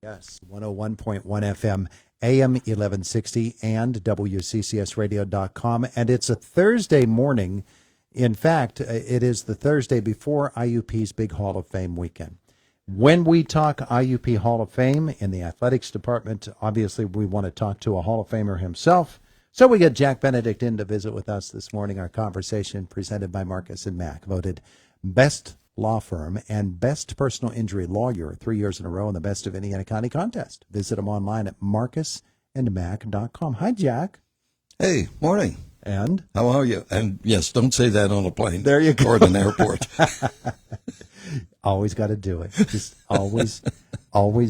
Yes, 101.1 FM, AM 1160, and WCCSradio.com. And it's a Thursday morning. In fact, it is the Thursday before IUP's big Hall of Fame weekend. When we talk IUP Hall of Fame in the athletics department, obviously we want to talk to a Hall of Famer himself. So we get Jack Benedict in to visit with us this morning. Our conversation presented by Marcus and Mack, voted best law firm and best personal injury lawyer 3 years in a row in the Best of Indiana County contest. Visit them online at marcusandmack.com. Hi, Jack. Hey, morning. And? How are you? And yes, don't say that on a plane. There you go. Or at an airport. Always got to do it. Just always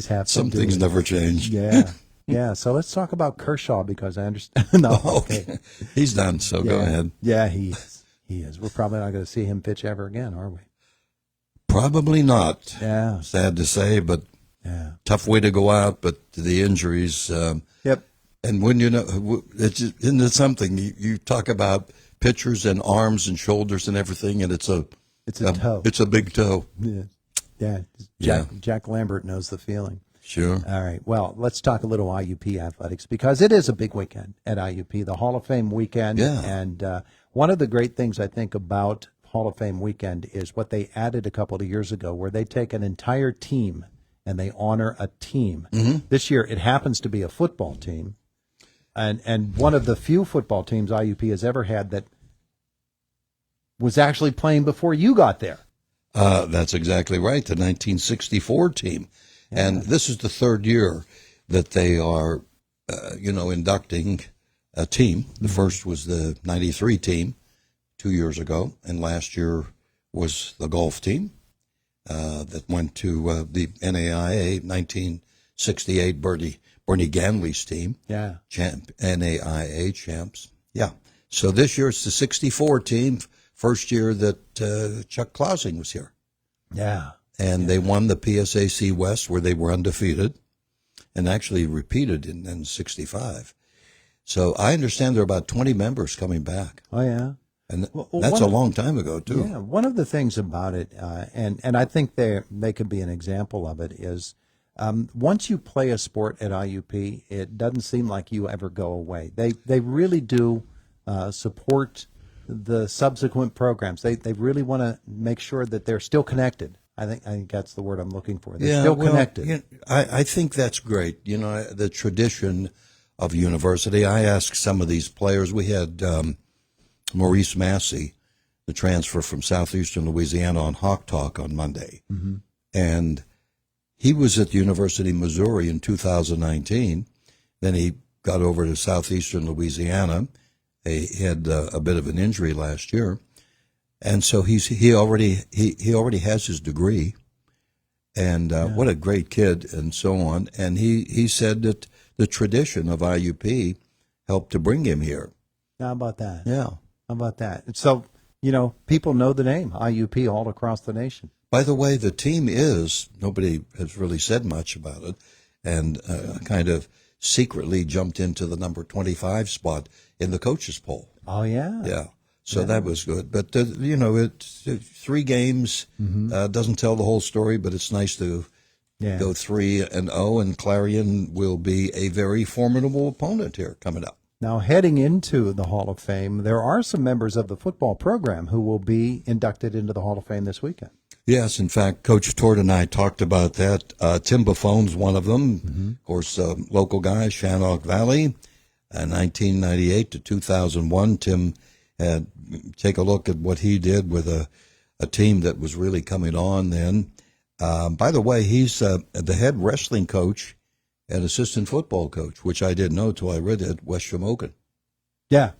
have to Some do things it. never change. Yeah. Yeah. So let's talk about Kershaw because I understand. No, okay. He's done, so go ahead. Yeah, he is. He is. We're probably not going to see him pitch ever again, are we? Probably not. Yeah. Sad to say, but yeah. Tough way to go out, but the injuries. Yep. And when you know, isn't it something? You talk about pitchers and arms and shoulders and everything, and it's a toe. It's a big toe. Yeah. Yeah. Jack Lambert knows the feeling. Sure. All right. Well, let's talk a little IUP athletics because it is a big weekend at IUP, the Hall of Fame weekend. Yeah. And one of the great things I think about Hall of Fame weekend is what they added a couple of years ago where they take an entire team and they honor a team. Mm-hmm. This year it happens to be a football team. And one of the few football teams IUP has ever had that was actually playing before you got there. That's exactly right, the 1964 team. Yeah. And this is the third year that they are, inducting a team. The first was the 93 team 2 years ago, and last year was the golf team that went to the NAIA 1968 Bernie Ganley's team. Yeah. NAIA champs. Yeah. So this year it's the 64 team, first year that Chuck Clausing was here. Yeah. And they won the PSAC West where they were undefeated and actually repeated in 65. So I understand there are about 20 members coming back. Oh, yeah. And that's a long time ago, too. Yeah. One of the things about it, and I think they could be an example of it, is once you play a sport at IUP, it doesn't seem like you ever go away. They really do support the subsequent programs. They really want to make sure that they're still connected. I think that's the word I'm looking for. They're still connected. I think that's great. You know, the tradition of university. I asked some of these players. We had Maurice Massey, the transfer from southeastern Louisiana, on Hawk Talk on Monday. Mm-hmm. And he was at the University of Missouri in 2019. Then he got over to southeastern Louisiana. He had a bit of an injury last year. And so he already has his degree, and what a great kid, and so on. And he said that the tradition of IUP helped to bring him here. How about that? Yeah. How about that? So, people know the name IUP all across the nation. By the way, the team nobody has really said much about it, and kind of secretly jumped into the number 25 spot in the coaches poll. Oh, yeah? Yeah. So that was good. But, it's 3 games doesn't tell the whole story, but it's nice to go 3-0, and Clarion will be a very formidable opponent here coming up. Now, heading into the Hall of Fame, there are some members of the football program who will be inducted into the Hall of Fame this weekend. Yes, in fact, Coach Tort and I talked about that. Tim Buffone's one of them. Mm-hmm. Of course, local guy, Shannock Valley, 1998 to 2001. Tim had take a look at what he did with a team that was really coming on then. By the way, he's the head wrestling coach and assistant football coach, which I didn't know till I read it at West Shamokin. Yeah.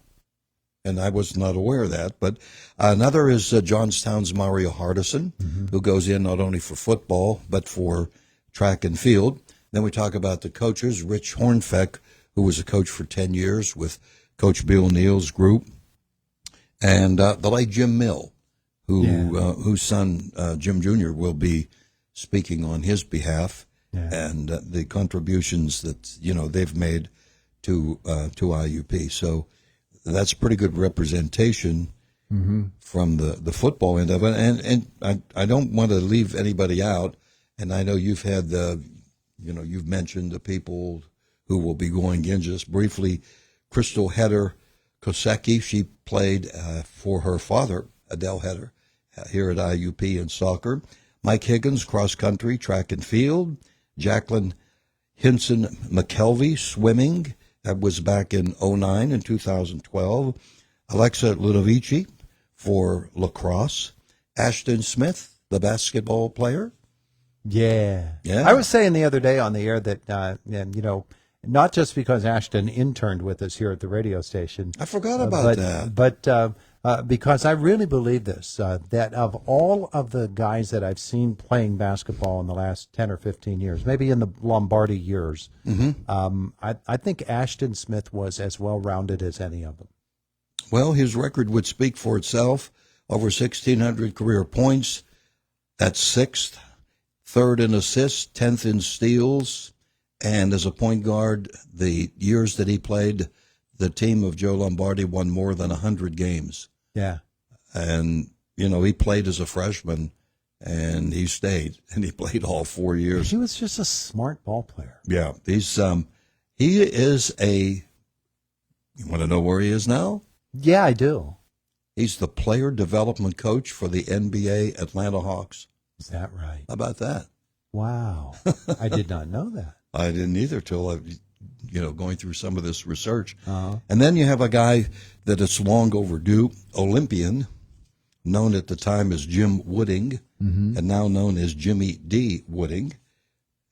And I was not aware of that. But another is Johnstown's Mario Hardison, who goes in not only for football, but for track and field. Then we talk about the coaches, Rich Hornfeck, who was a coach for 10 years with Coach Bill Neal's group. And the late Jim Mill, whose son, Jim Jr., will be speaking on his behalf, and the contributions that, they've made to IUP. So that's pretty good representation from the football end of it. And I don't want to leave anybody out, and I know you've had you've mentioned the people who will be going in just briefly. Crystal Heder Kosecki, she played for her father, Adele Heder, here at IUP in soccer. Mike Higgins, cross country, track and field. Jacqueline Hinson McKelvey, swimming. That was back in 2009 and 2012. Alexa Ludovici for lacrosse. Ashton Smith, the basketball player. Yeah. Yeah. I was saying the other day on the air that, not just because Ashton interned with us here at the radio station. I forgot about that. But because I really believe this, that of all of the guys that I've seen playing basketball in the last 10 or 15 years, maybe in the Lombardi years, I think Ashton Smith was as well-rounded as any of them. Well, his record would speak for itself. Over 1,600 career points. That's sixth. Third in assists, 10th in steals. And as a point guard, the years that he played, the team of Joe Lombardi won more than 100 games. Yeah. And, he played as a freshman, and he stayed, and he played all 4 years. He was just a smart ball player. Yeah. He is you want to know where he is now? Yeah, I do. He's the player development coach for the NBA Atlanta Hawks. Is that right? How about that? Wow. I did not know that. I didn't either till I, going through some of this research. Uh-huh. And then you have a guy that is long overdue, Olympian, known at the time as Jim Wooding, and now known as Jimmy D. Wooding.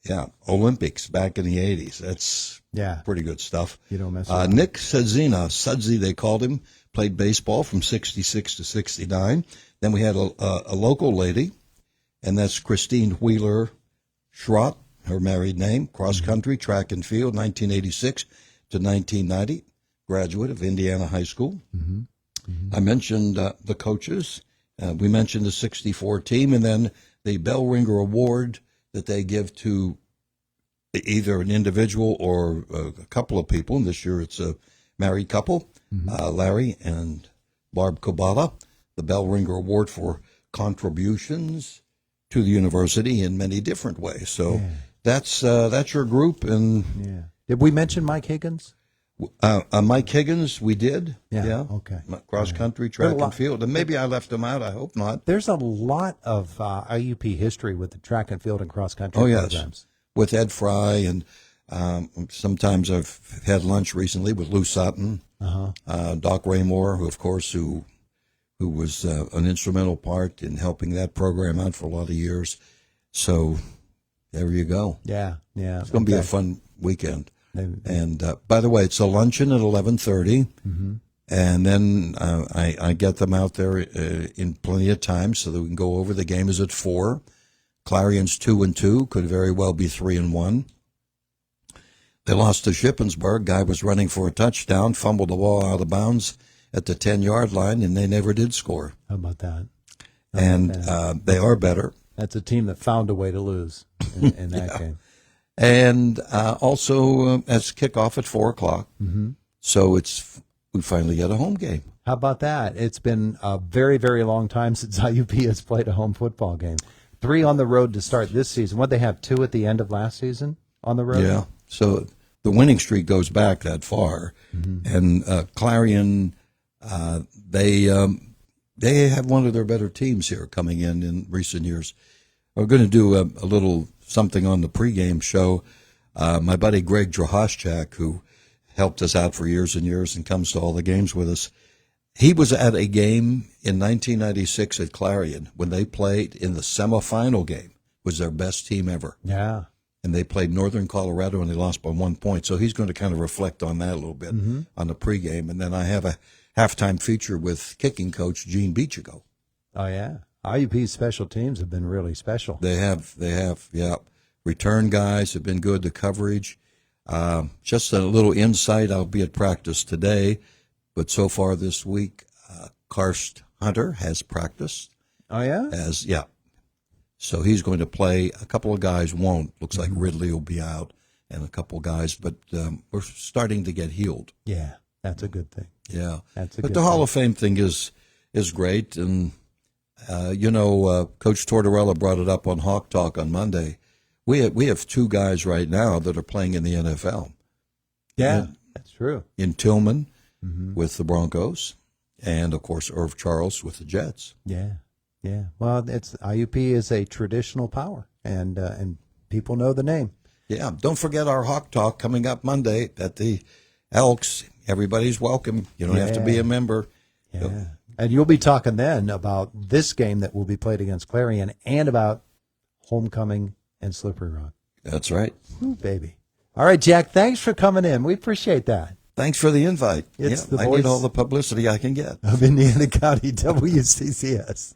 Yeah, Olympics back in the 80s. That's pretty good stuff. You don't mess around. Nick Sudzina, Sudsy they called him, played baseball from 66 to 69. Then we had a local lady, and that's Christine Wheeler Schrott, her married name, cross-country, track and field, 1986 to 1990, graduate of Indiana High School. I mentioned the coaches. We mentioned the 64 team, and then the Bell Ringer Award that they give to either an individual or a couple of people. And this year it's a married couple, Larry and Barb Kabala, the Bell Ringer Award for contributions to the university in many different ways. So that's your group. And did we mention Mike Higgins? Mike Higgins, we did. Yeah. Okay. Cross country, track and field. And maybe I left him out. I hope not. There's a lot of IUP history with the track and field and cross country programs. With Ed Fry, and sometimes I've had lunch recently with Lou Sutton, Doc Raymore, who was an instrumental part in helping that program out for a lot of years. So there you go. Yeah. It's going to be a fun weekend. And by the way, it's a luncheon at 11:30, and then I get them out there in plenty of time so that we can go over. The game is at 4. Clarion's 2-2, could very well be 3-1. They lost to Shippensburg. Guy was running for a touchdown, fumbled the ball out of bounds at the 10-yard line, and they never did score. How about that? They are better. That's a team that found a way to lose in that game. And also, it's kickoff at 4 o'clock. So we finally get a home game. How about that? It's been a very, very long time since IUP has played a home football game. 3 on the road to start this season. What, they have 2 at the end of last season on the road? Yeah. So the winning streak goes back that far. And Clarion, they have one of their better teams here coming in recent years. We're going to do a little something on the pregame show. My buddy Greg Drahoschak, who helped us out for years and years and comes to all the games with us, he was at a game in 1996 at Clarion when they played in the semifinal game. It was their best team ever. Yeah. And they played Northern Colorado, and they lost by 1 point. So he's going to kind of reflect on that a little bit on the pregame. And then I have a halftime feature with kicking coach Gene Beachigo. Oh, yeah. IUP's special teams have been really special. They have, yeah. Return guys have been good, the coverage. Just a little insight, I'll be at practice today, but so far this week, Karst Hunter has practiced. Oh, yeah? So he's going to play. A couple of guys won't. Looks like Ridley will be out and a couple of guys, but we're starting to get healed. Yeah, that's a good thing. Yeah. That's a but good the thing. Hall of Fame thing is great, and Coach Tortorella brought it up on Hawk Talk on Monday. We have two guys right now that are playing in the NFL. Yeah, that's true. In Tillman with the Broncos, and of course Irv Charles with the Jets. Yeah, yeah. Well, it's IUP is a traditional power, and people know the name. Yeah, don't forget our Hawk Talk coming up Monday at the Elks. Everybody's welcome. You don't have to be a member. Yeah. And you'll be talking then about this game that will be played against Clarion and about Homecoming and Slippery Rock. That's right. Ooh, baby. All right, Jack, thanks for coming in. We appreciate that. Thanks for the invite. It's the I voice need all the publicity I can get. of Indiana County WCCS.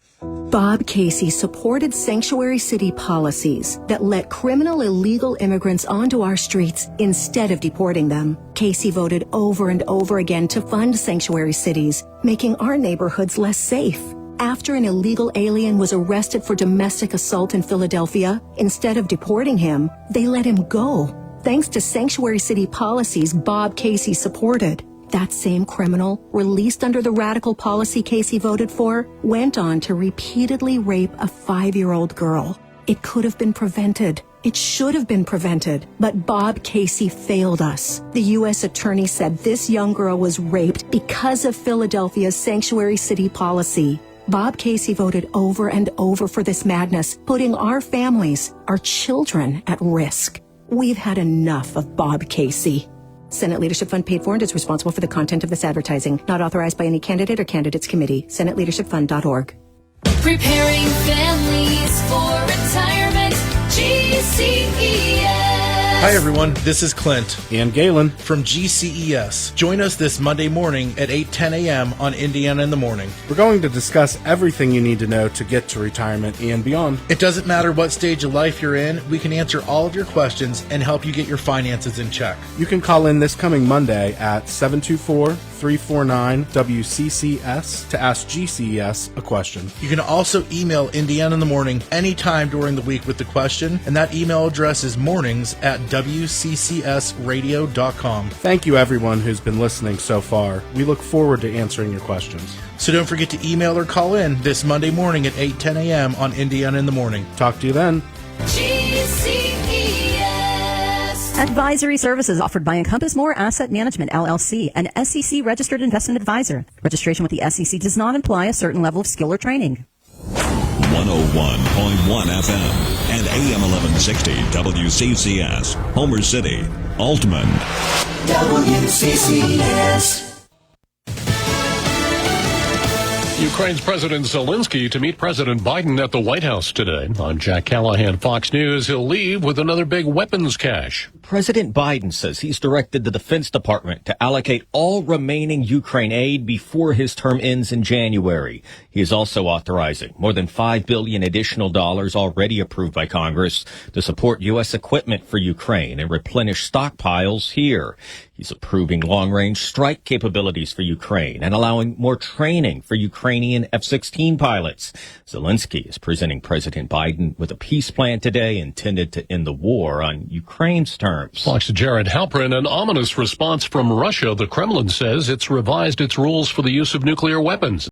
Bob Casey supported sanctuary city policies that let criminal illegal immigrants onto our streets instead of deporting them. Casey voted over and over again to fund sanctuary cities, making our neighborhoods less safe. After an illegal alien was arrested for domestic assault in Philadelphia, instead of deporting him, they let him go. Thanks to sanctuary city policies Bob Casey supported. That same criminal, released under the radical policy Casey voted for, went on to repeatedly rape a 5-year-old girl. It could have been prevented. It should have been prevented. But Bob Casey failed us. The U.S. attorney said this young girl was raped because of Philadelphia's sanctuary city policy. Bob Casey voted over and over for this madness, putting our families, our children, at risk. We've had enough of Bob Casey. Senate Leadership Fund paid for and is responsible for the content of this advertising. Not authorized by any candidate or candidates committee. SenateLeadershipFund.org. Preparing families for retirement. GCES. Hi everyone, this is Clint and Galen from GCES. Join us this Monday morning at 8:10 a.m. on Indiana in the Morning. We're going to discuss everything you need to know to get to retirement and beyond. It doesn't matter what stage of life you're in, we can answer all of your questions and help you get your finances in check. You can call in this coming Monday at 724-349-WCCS to ask GCES a question. You can also email Indiana in the Morning anytime during the week with the question, and that email address is mornings@WCCSradio.com. Thank you everyone who's been listening so far. We look forward to answering your questions. So don't forget to email or call in this Monday morning at 8:10 a.m. on Indiana in the Morning. Talk to you then. GCES. Advisory services offered by Encompass More Asset Management, LLC, an SEC-registered investment advisor. Registration with the SEC does not imply a certain level of skill or training. 101.1 FM and AM 1160 WCCS, Homer City, Altman. WCCS. Ukraine's President Zelensky to meet President Biden at the White House today. On Jack Callahan, Fox News, he'll leave with another big weapons cache. President Biden says he's directed the Defense Department to allocate all remaining Ukraine aid before his term ends in January. He is also authorizing more than $5 billion additional dollars already approved by Congress to support U.S. equipment for Ukraine and replenish stockpiles here. He's approving long-range strike capabilities for Ukraine and allowing more training for Ukrainian F-16 pilots. Zelensky is presenting President Biden with a peace plan today intended to end the war on Ukraine's terms. Fox's Jared Halpern, an ominous response from Russia. The Kremlin says it's revised its rules for the use of nuclear weapons.